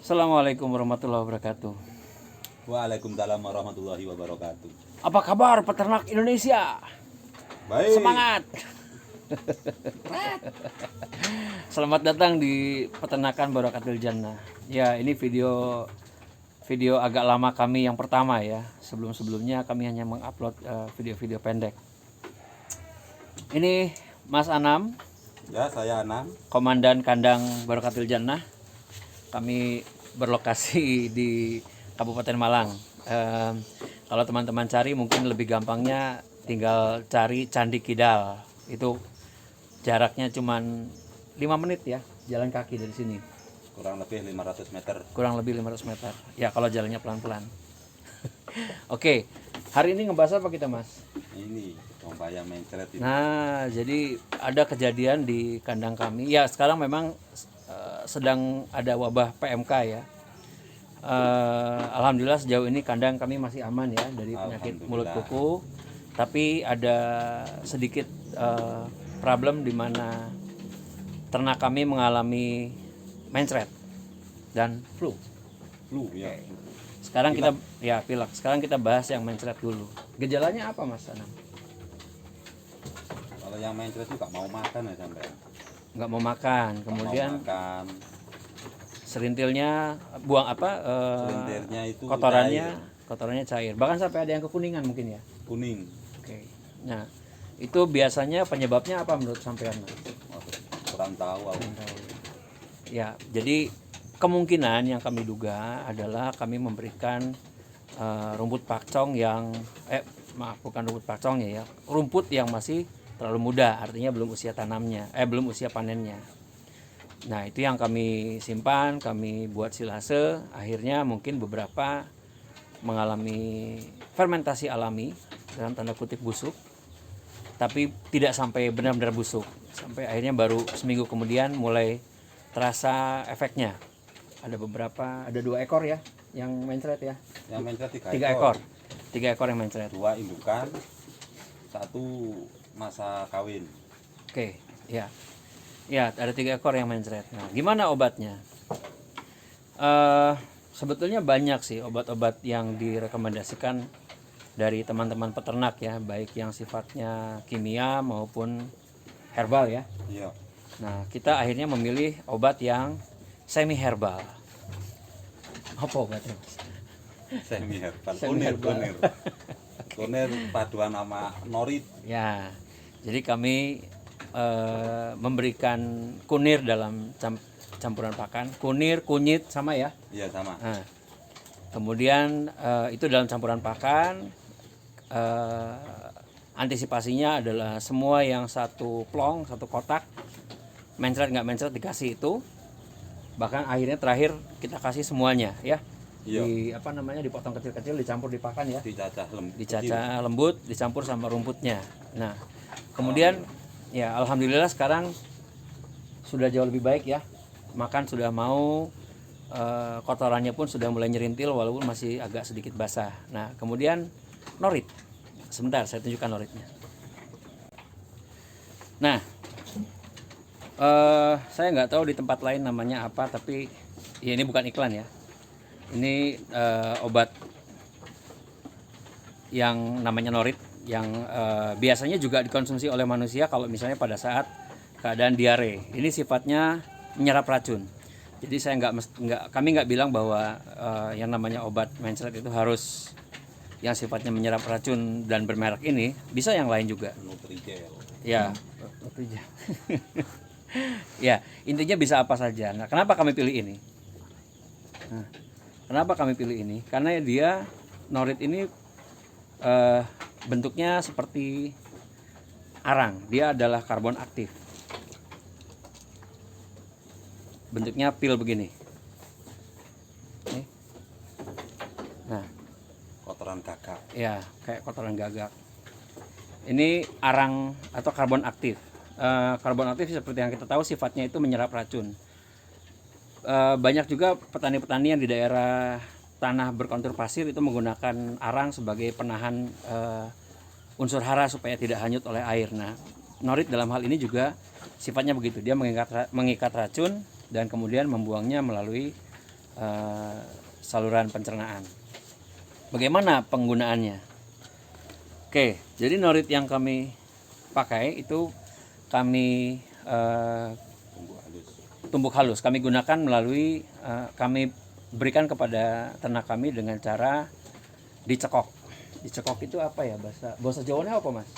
Assalamualaikum warahmatullahi wabarakatuh. Waalaikumsalam warahmatullahi wabarakatuh. Apa kabar peternak Indonesia? Baik. Semangat. Selamat datang di peternakan Barakatul Jannah. Ya, ini video agak lama kami yang pertama ya. Sebelum-sebelumnya kami hanya mengupload video-video pendek. Ini Mas Anam, Ya, saya Anam. Komandan Kandang Barakatul Jannah. Kami berlokasi di Kabupaten Malang. Kalau teman-teman cari mungkin lebih gampangnya tinggal cari Candi Kidal. Itu jaraknya cuman 5 menit ya, jalan kaki dari sini. Kurang lebih 500 meter. Kurang lebih 500 meter. Ya kalau jalannya pelan-pelan. Oke, hari ini ngebahas apa kita, Mas? Ini upaya mencret ini. Nah, jadi ada kejadian di kandang kami. Ya, sekarang memang sedang ada wabah PMK ya. Alhamdulillah sejauh ini kandang kami masih aman ya dari penyakit mulut kuku. Tapi ada sedikit problem di mana ternak kami mengalami mencret dan flu. Flu ya. Sekarang kita pilek. Sekarang kita bahas yang mencret dulu. Gejalanya apa, Mas Anam? Kalau yang mencret itu nggak mau makan ya sampai. Nggak mau makan, kemudian mau makan. Serintilnya buang apa? Selintirnya itu kotorannya cair. Bahkan sampai ada yang kekuningan mungkin ya. kuning. Oke. Nah, itu biasanya penyebabnya apa menurut sampean, Mas? Kurang tahu aku. Ya, jadi kemungkinan yang kami duga adalah kami memberikan rumput pakcong yang bukan rumput pakcongnya ya, rumput yang masih terlalu muda, artinya belum usia tanamnya, belum usia panennya. Nah, itu yang kami simpan, kami buat silase, akhirnya mungkin beberapa mengalami fermentasi alami dalam tanda kutip busuk, tapi tidak sampai benar-benar busuk, sampai akhirnya baru seminggu kemudian mulai terasa efeknya. Ada 2 ekor ya yang mencret ya. Yang mencret 3 ekor. 3 ekor yang mencret. 2 indukan, 1 masa kawin. Oke, ya. Ya, ada 3 ekor yang mencret. Nah, gimana obatnya? Sebetulnya banyak sih obat-obat yang direkomendasikan dari teman-teman peternak ya, baik yang sifatnya kimia maupun herbal ya. Iya. Nah, kita akhirnya memilih obat yang semi herbal. Apa obatnya, Mas? Semi herbal. Semi herbal. Kunir paduan sama norit. Ya, jadi kami memberikan kunir dalam campuran pakan. Kunir, kunyit sama ya. Iya sama. Nah, kemudian itu dalam campuran pakan. Antisipasinya adalah semua yang satu plong, satu kotak, mencret nggak mencret dikasih itu. Bahkan akhirnya terakhir kita kasih semuanya ya. Iya. Dipotong kecil-kecil, dicampur di pakan ya. Dicacah lembut, dicampur sama rumputnya. Nah, kemudian ya alhamdulillah sekarang sudah jauh lebih baik ya. Makan sudah mau, kotorannya pun sudah mulai nyerintil walaupun masih agak sedikit basah. Nah, kemudian norit. Sebentar, saya tunjukkan noritnya. Nah, saya nggak tahu di tempat lain namanya apa, tapi ya ini bukan iklan ya. Ini obat yang namanya norit yang biasanya juga dikonsumsi oleh manusia kalau misalnya pada saat keadaan diare. Ini sifatnya menyerap racun. Jadi kami nggak bilang bahwa yang namanya obat mencret itu harus yang sifatnya menyerap racun dan bermerek ini, bisa yang lain juga. Nutrijel. Ya, Nutrijel. Ya, intinya bisa apa saja. Nah, kenapa kami pilih ini? Karena dia norit ini bentuknya seperti arang. Dia adalah karbon aktif. Bentuknya pil begini. Nah, Kotoran gagak. ya, kayak kotoran gagak. Ini arang atau karbon aktif. Karbon aktif seperti yang kita tahu sifatnya itu menyerap racun. Banyak juga petani-petani yang di daerah tanah berkontur pasir itu menggunakan arang sebagai penahan unsur hara supaya tidak hanyut oleh air. Nah, norit dalam hal ini juga sifatnya begitu. Dia mengikat racun dan kemudian membuangnya melalui saluran pencernaan. Bagaimana penggunaannya? Oke, jadi norit yang kami pakai itu kami tumbuk halus. Kami gunakan melalui kami berikan kepada ternak kami dengan cara dicekok. Dicekok itu apa ya bahasa Jawanya apa, Mas?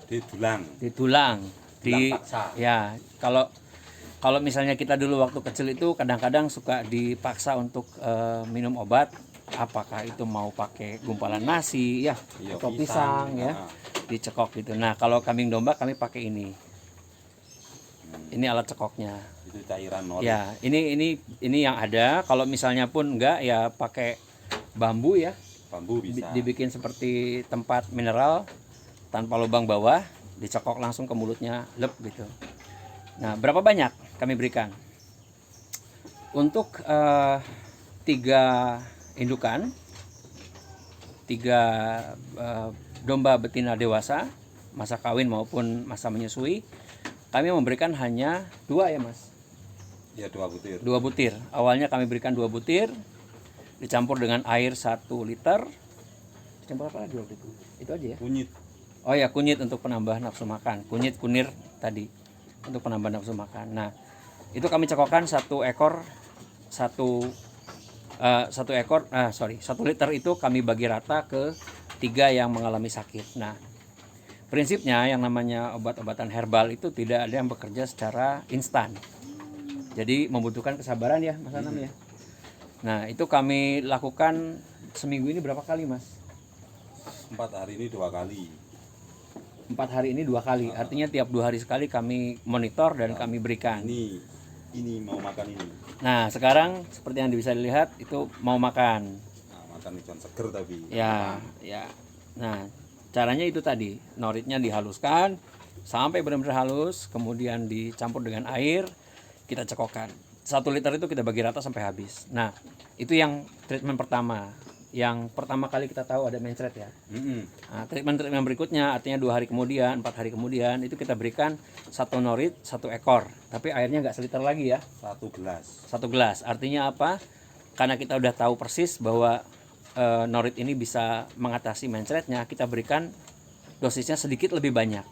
Didulang. Ditulang. Dulang paksa. Ya, kalau misalnya kita dulu waktu kecil itu kadang-kadang suka dipaksa untuk minum obat, apakah itu mau pakai gumpalan nasi ya Iya, atau pisang ya, dicekok gitu. Nah, kalau kambing domba kami pakai ini. Ini alat cekoknya. Itu cairan norit. Ya, ini yang ada. Kalau misalnya pun enggak ya pakai bambu ya. Bambu bisa. Dibikin seperti tempat mineral tanpa lubang bawah, dicekok langsung ke mulutnya, lep gitu. Nah, berapa banyak kami berikan? Untuk 3 indukan, 3 domba betina dewasa, masa kawin maupun masa menyusui, kami memberikan hanya 2 ya, Mas. Ya, 2 butir. 2 butir. Awalnya kami berikan 2 butir, dicampur dengan air 1 liter. Dicampur apa lagi waktu itu? Itu aja ya. Kunyit. Oh ya, kunyit untuk penambah nafsu makan. Kunyit kunir tadi untuk penambah nafsu makan. Nah, itu kami cekokkan 1 ekor 1 liter itu kami bagi rata ke 3 yang mengalami sakit. Nah, prinsipnya yang namanya obat-obatan herbal itu tidak ada yang bekerja secara instan. Jadi membutuhkan kesabaran ya, Mas Anam ya. Nah, itu kami lakukan seminggu ini berapa kali, Mas? 4 hari ini 2 kali. 4 hari ini 2 kali. Artinya tiap 2 hari sekali kami monitor dan kami berikan. Ini mau makan ini. Nah, sekarang seperti yang bisa dilihat itu mau makan. Nah, makan ikan seger tapi. Ya. Nah, caranya itu tadi, noritnya dihaluskan sampai benar-benar halus, kemudian dicampur dengan air, kita cekokkan. 1 liter itu kita bagi rata sampai habis. Nah, itu yang treatment pertama. Yang pertama kali kita tahu ada mencret ya. Nah, treatment berikutnya artinya 2 hari kemudian, 4 hari kemudian itu kita berikan 1 norit 1 ekor. Tapi airnya nggak seliter lagi ya. 1 gelas. 1 gelas. Artinya apa? Karena kita udah tahu persis bahwa norit ini bisa mengatasi mencretnya, kita berikan dosisnya sedikit lebih banyak.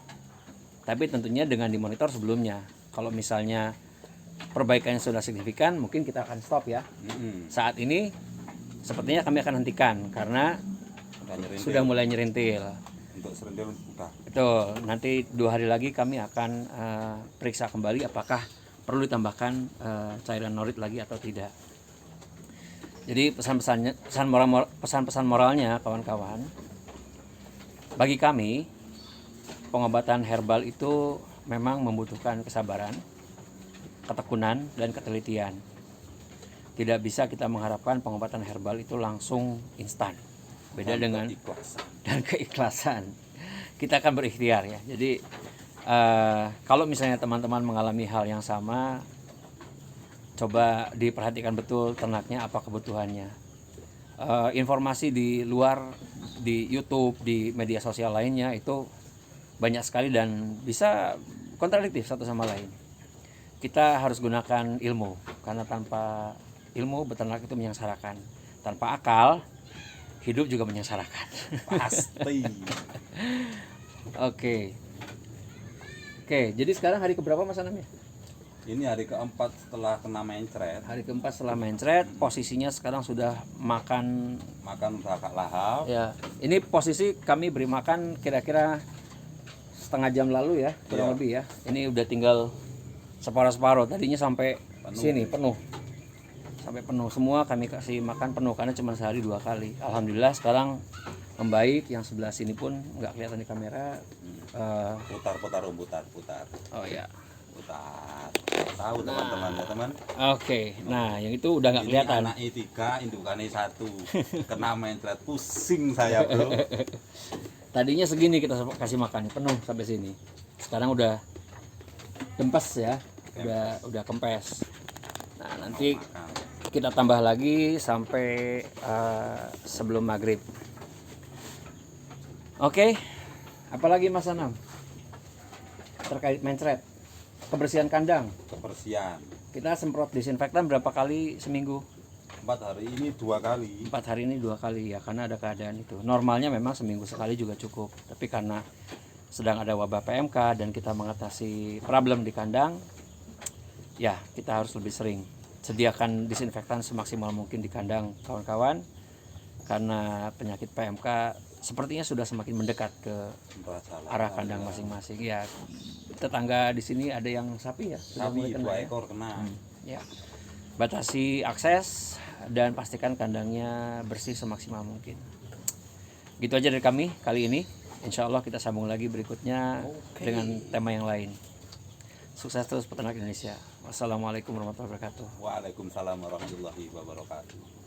Tapi tentunya dengan dimonitor sebelumnya. Kalau misalnya perbaikannya sudah signifikan, mungkin kita akan stop ya. Saat ini sepertinya kami akan hentikan karena sudah mulai nyerintil. Untuk serintil buka. Betul. Nanti 2 hari lagi kami akan periksa kembali apakah perlu ditambahkan cairan norit lagi atau tidak. Jadi pesan-pesan moralnya kawan-kawan, bagi kami pengobatan herbal itu memang membutuhkan kesabaran, ketekunan dan ketelitian. Tidak bisa kita mengharapkan pengobatan herbal itu langsung instan. Beda dengan dan keikhlasan. Kita akan berikhtiar ya. Jadi kalau misalnya teman-teman mengalami hal yang sama, coba diperhatikan betul ternaknya apa kebutuhannya. Informasi di luar, di YouTube, di media sosial lainnya itu banyak sekali dan bisa kontradiktif satu sama lain. Kita harus gunakan ilmu, karena tanpa ilmu beternak itu menyengsarakan. Tanpa akal hidup juga menyengsarakan. Pasti. Oke, jadi sekarang hari keberapa Mas Anam ya? Ini hari keempat setelah kena mencret. Hari keempat setelah mencret, posisinya sekarang sudah makan udah agak lahap. ya. Ini posisi kami beri makan kira-kira setengah jam lalu ya, kurang lebih ya. Ini udah tinggal separuh-separuh. Tadinya sampai sini penuh. Sampai penuh semua kami kasih makan penuh karena cuma sehari 2 kali. Alhamdulillah sekarang membaik. Yang sebelah sini pun nggak kelihatan di kamera. Putar. Oh ya. Putar. Tahu teman-teman ya teman. Oke. Nah yang itu udah nggak kelihatan. Anaknya 3, indukannya 1. Kena mencret pusing saya bro. Tadinya segini kita kasih makan penuh sampai sini. Sekarang udah dempes ya. Udah kempes. Nah nanti kita tambah lagi sampai sebelum maghrib. Oke. Apalagi Mas Anam terkait mencret, kebersihan kandang. Kebersihan Kita semprot disinfektan berapa kali seminggu? 4 hari ini 2 kali. 4 hari ini 2 kali ya, karena ada keadaan itu. Normalnya memang seminggu sekali juga cukup, tapi karena sedang ada wabah PMK dan kita mengatasi problem di kandang, ya kita harus lebih sering sediakan disinfektan semaksimal mungkin di kandang kawan-kawan, karena penyakit PMK sepertinya sudah semakin mendekat ke arah kandang masing-masing. Ya, tetangga di sini ada yang sapi ya, sudah mulai Sapi kena 2 ya. ekor kena. Ya, batasi akses dan pastikan kandangnya bersih semaksimal mungkin. Gitu aja dari kami kali ini. Insya Allah kita sambung lagi berikutnya dengan tema yang lain. Sukses terus peternak Indonesia. Wassalamualaikum warahmatullahi wabarakatuh. Waalaikumsalam warahmatullahi wabarakatuh.